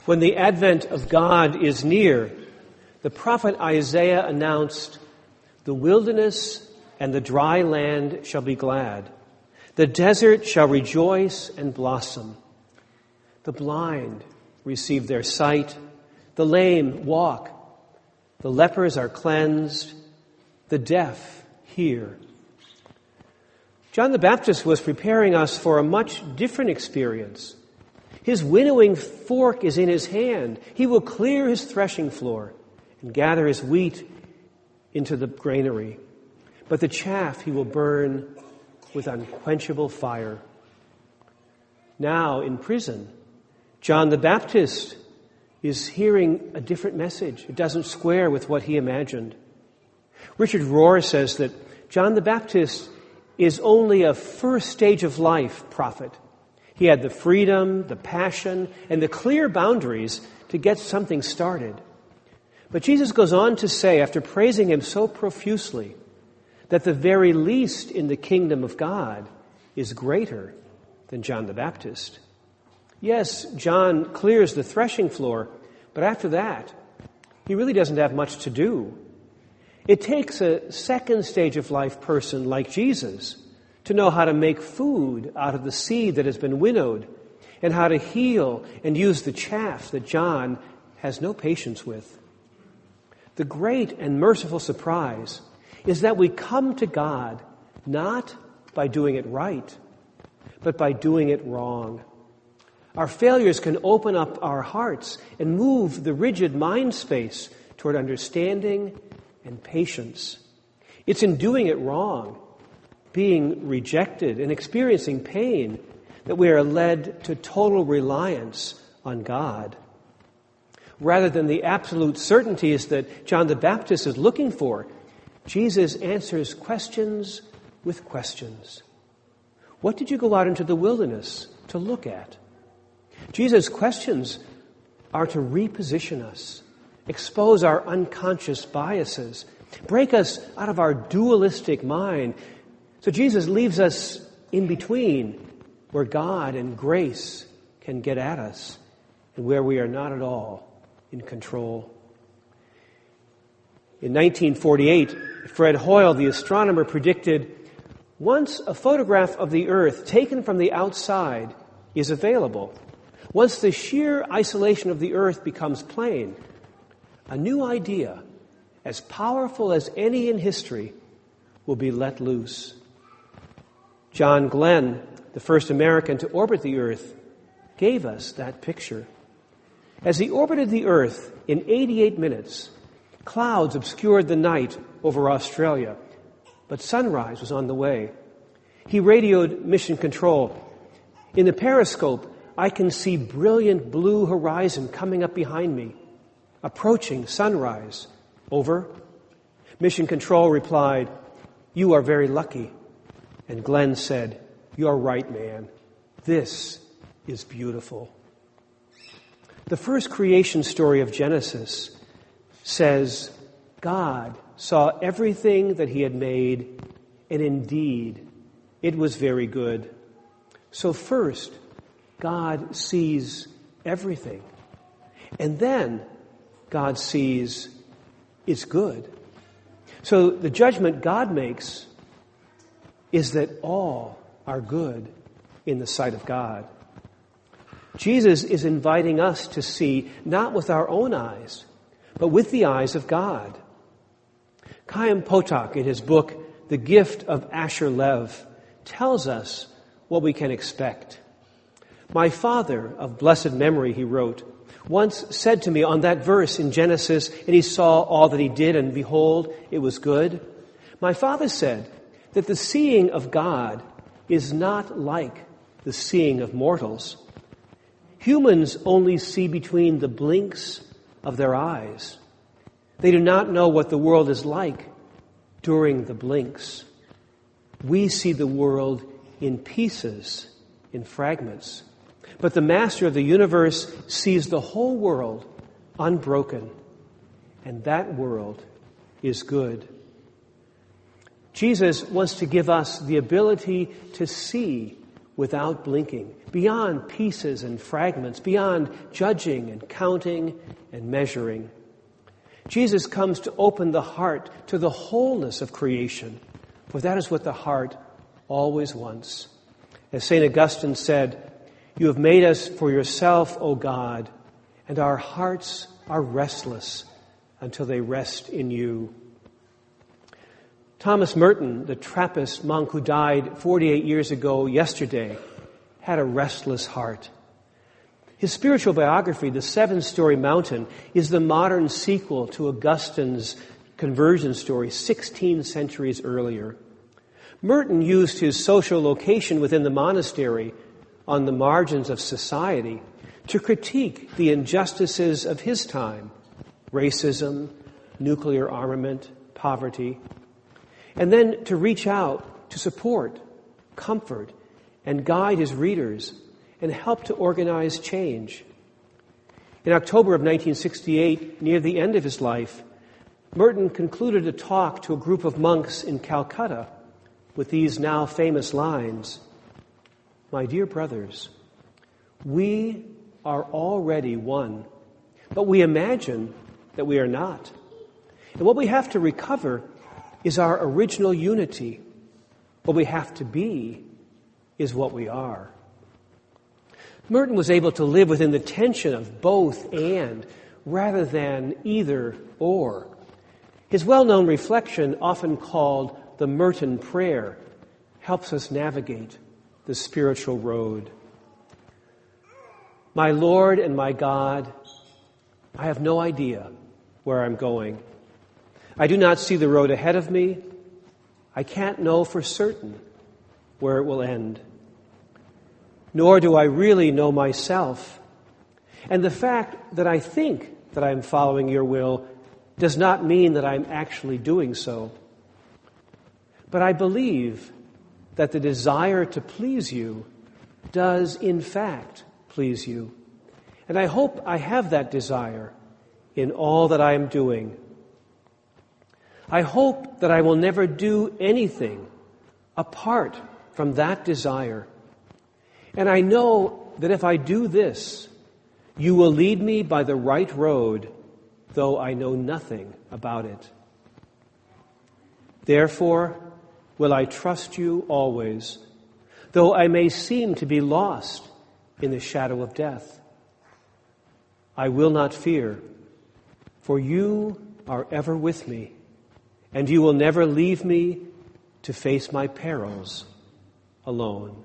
When the advent of God is near, the prophet Isaiah announced, "The wilderness and the dry land shall be glad. The desert shall rejoice and blossom. The blind receive their sight. The lame walk. The lepers are cleansed. The deaf hear." John the Baptist was preparing us for a much different experience. His winnowing fork is in his hand. He will clear his threshing floor and gather his wheat into the granary. But the chaff he will burn with unquenchable fire. Now in prison, John the Baptist is hearing a different message. It doesn't square with what he imagined. Richard Rohr says that John the Baptist is only a first stage of life prophet. He had the freedom, the passion, and the clear boundaries to get something started. But Jesus goes on to say, after praising him so profusely, that the very least in the kingdom of God is greater than John the Baptist. Yes, John clears the threshing floor, but after that, he really doesn't have much to do. It takes a second stage of life person like Jesus to know how to make food out of the seed that has been winnowed, and how to heal and use the chaff that John has no patience with. The great and merciful surprise is that we come to God not by doing it right, but by doing it wrong. Our failures can open up our hearts and move the rigid mind space toward understanding and patience. It's in doing it wrong, being rejected and experiencing pain, that we are led to total reliance on God. Rather than the absolute certainties that John the Baptist is looking for, Jesus answers questions with questions. What did you go out into the wilderness to look at? Jesus' questions are to reposition us, expose our unconscious biases, break us out of our dualistic mind. So Jesus leaves us in between, where God and grace can get at us and where we are not at all in control. In 1948, Fred Hoyle, the astronomer, predicted, once a photograph of the Earth taken from the outside is available, once the sheer isolation of the Earth becomes plain, a new idea, as powerful as any in history, will be let loose. John Glenn, the first American to orbit the Earth, gave us that picture. As he orbited the Earth in 88 minutes, clouds obscured the night over Australia, but sunrise was on the way. He radioed Mission Control. "In the periscope, I can see brilliant blue horizon coming up behind me. Approaching sunrise. Over." Mission Control replied, "You are very lucky." And Glenn said, "You're right, man. This is beautiful." The first creation story of Genesis says, God saw everything that he had made, and indeed, it was very good. So first, God sees everything. And then, God sees it's good. So the judgment God makes is that all are good in the sight of God. Jesus is inviting us to see not with our own eyes, but with the eyes of God. Chaim Potok, in his book, The Gift of Asher Lev, tells us what we can expect. "My father of blessed memory," he wrote, "once said to me on that verse in Genesis, and he saw all that he did, and behold, it was good. My father said that the seeing of God is not like the seeing of mortals. Humans only see between the blinks of their eyes. They do not know what the world is like during the blinks. We see the world in pieces, in fragments. But the Master of the universe sees the whole world unbroken, and that world is good." Jesus wants to give us the ability to see without blinking, beyond pieces and fragments, beyond judging and counting and measuring. Jesus comes to open the heart to the wholeness of creation, for that is what the heart always wants. As St. Augustine said, "You have made us for yourself, O God, and our hearts are restless until they rest in you." Thomas Merton, the Trappist monk who died 48 years ago yesterday, had a restless heart. His spiritual biography, The Seven-Story Mountain, is the modern sequel to Augustine's conversion story 16 centuries earlier. Merton used his social location within the monastery on the margins of society to critique the injustices of his time: racism, nuclear armament, poverty, and then to reach out to support, comfort, and guide his readers and help to organize change. In October of 1968, near the end of his life, Merton concluded a talk to a group of monks in Calcutta with these now famous lines: "My dear brothers, we are already one, but we imagine that we are not. And what we have to recover is our original unity. What we have to be is what we are." Merton was able to live within the tension of both and, rather than either or. His well-known reflection, often called the Merton Prayer, helps us navigate the spiritual road. "My Lord and my God, I have no idea where I'm going. I do not see the road ahead of me. I can't know for certain where it will end. Nor do I really know myself. And the fact that I think that I'm following your will does not mean that I'm actually doing so. But I believe that the desire to please you does in fact please you. And I hope I have that desire in all that I am doing. I hope that I will never do anything apart from that desire. And I know that if I do this, you will lead me by the right road, though I know nothing about it. Therefore, will I trust you always, though I may seem to be lost in the shadow of death. I will not fear, for you are ever with me, and you will never leave me to face my perils alone.